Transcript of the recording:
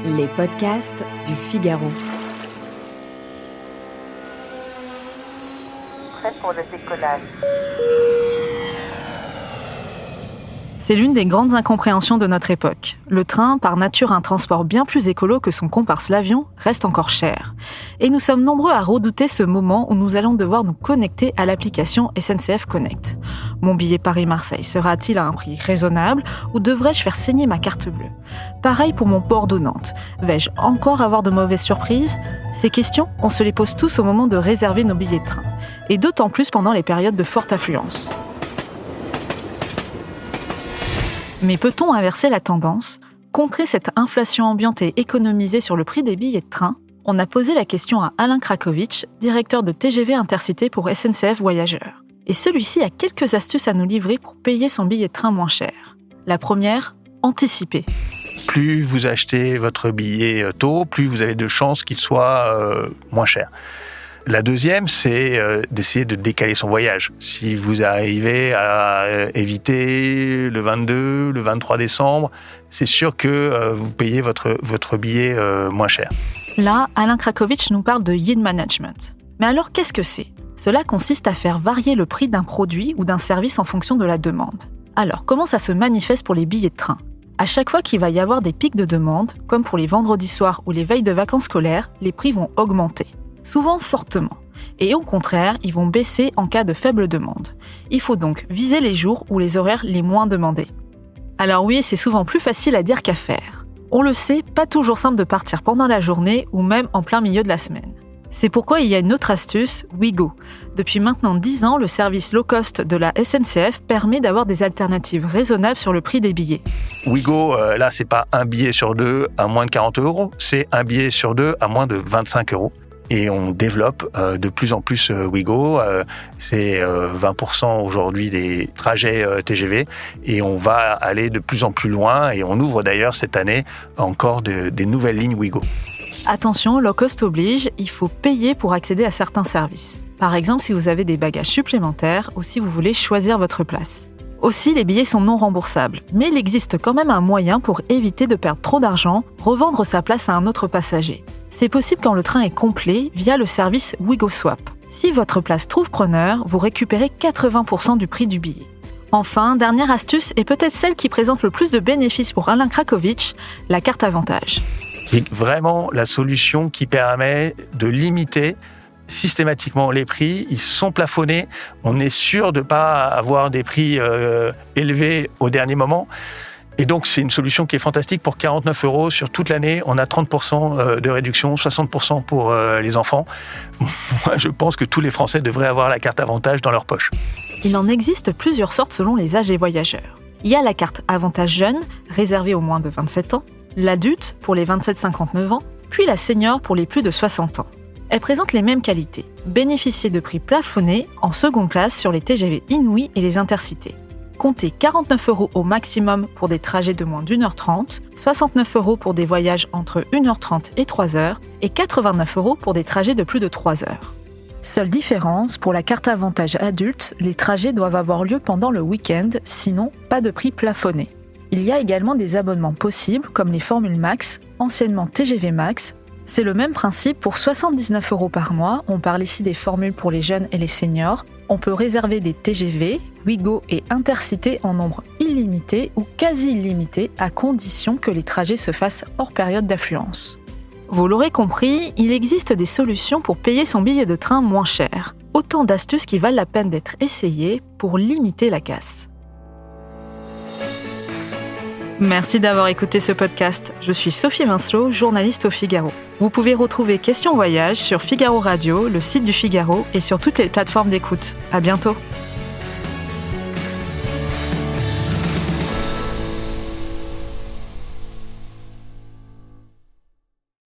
Les podcasts du Figaro. Prêt pour le décollage. C'est l'une des grandes incompréhensions de notre époque. Le train, par nature un transport bien plus écolo que son comparse l'avion, reste encore cher. Et nous sommes nombreux à redouter ce moment où nous allons devoir nous connecter à l'application SNCF Connect. Mon billet Paris-Marseille sera-t-il à un prix raisonnable ou devrais-je faire saigner ma carte bleue ? Pareil pour mon Bordeaux-Nantes. Vais-je encore avoir de mauvaises surprises ? Ces questions, on se les pose tous au moment de réserver nos billets de train. Et d'autant plus pendant les périodes de forte affluence. Mais peut-on inverser la tendance, contrer cette inflation ambiante et économiser sur le prix des billets de train ? On a posé la question à Alain Krakowicz, directeur de TGV Intercité pour SNCF Voyageurs. Et celui-ci a quelques astuces à nous livrer pour payer son billet de train moins cher. La première, anticiper. Plus vous achetez votre billet tôt, plus vous avez de chances qu'il soit moins cher. La deuxième, c'est d'essayer de décaler son voyage. Si vous arrivez à éviter le 22, le 23 décembre, c'est sûr que vous payez votre billet moins cher. Là, Alain Krakowicz nous parle de yield management. Mais alors, qu'est-ce que c'est ? Cela consiste à faire varier le prix d'un produit ou d'un service en fonction de la demande. Alors, comment ça se manifeste pour les billets de train ? À chaque fois qu'il va y avoir des pics de demande, comme pour les vendredis soirs ou les veilles de vacances scolaires, les prix vont augmenter. Souvent fortement. Et au contraire, ils vont baisser en cas de faible demande. Il faut donc viser les jours ou les horaires les moins demandés. Alors oui, c'est souvent plus facile à dire qu'à faire. On le sait, pas toujours simple de partir pendant la journée ou même en plein milieu de la semaine. C'est pourquoi il y a une autre astuce, Ouigo. Depuis maintenant 10 ans, le service low cost de la SNCF permet d'avoir des alternatives raisonnables sur le prix des billets. Ouigo, là, c'est pas un billet sur deux à moins de 40 €, c'est un billet sur deux à moins de 25 €. Et on développe de plus en plus Ouigo. C'est 20% aujourd'hui des trajets TGV. Et on va aller de plus en plus loin. Et on ouvre d'ailleurs cette année encore des nouvelles lignes Ouigo. Attention, low cost oblige, il faut payer pour accéder à certains services. Par exemple, si vous avez des bagages supplémentaires ou si vous voulez choisir votre place. Aussi, les billets sont non remboursables. Mais il existe quand même un moyen pour éviter de perdre trop d'argent, revendre sa place à un autre passager. C'est possible quand le train est complet via le service Ouigo Swap. Si votre place trouve preneur, vous récupérez 80% du prix du billet. Enfin, dernière astuce et peut-être celle qui présente le plus de bénéfices pour Alain Krakowicz, la carte avantage. C'est vraiment la solution qui permet de limiter systématiquement les prix. Ils sont plafonnés. On est sûr de ne pas avoir des prix élevés au dernier moment. Et donc, c'est une solution qui est fantastique. Pour 49 € sur toute l'année, on a 30% de réduction, 60% pour les enfants. Moi, je pense que tous les Français devraient avoir la carte avantage dans leur poche. Il en existe plusieurs sortes selon les âges des voyageurs. Il y a la carte avantage jeune, réservée aux moins de 27 ans, l'adulte pour les 27-59 ans, puis la senior pour les plus de 60 ans. Elle présente les mêmes qualités. Bénéficier de prix plafonnés en seconde classe sur les TGV Inouï et les Intercités. Comptez 49 € au maximum pour des trajets de moins d'1h30, 69 € pour des voyages entre 1h30 et 3h et 89 € pour des trajets de plus de 3 heures. Seule différence, pour la carte avantage adulte, les trajets doivent avoir lieu pendant le week-end, sinon pas de prix plafonné. Il y a également des abonnements possibles comme les formules Max, anciennement TGV Max. C'est le même principe pour 79 € par mois, on parle ici des formules pour les jeunes et les seniors. On peut réserver des TGV, Ouigo et Intercité en nombre illimité ou quasi illimité à condition que les trajets se fassent hors période d'affluence. Vous l'aurez compris, il existe des solutions pour payer son billet de train moins cher. Autant d'astuces qui valent la peine d'être essayées pour limiter la casse. Merci d'avoir écouté ce podcast. Je suis Sophie Vincelot, journaliste au Figaro. Vous pouvez retrouver Questions Voyage sur Figaro Radio, le site du Figaro et sur toutes les plateformes d'écoute. À bientôt.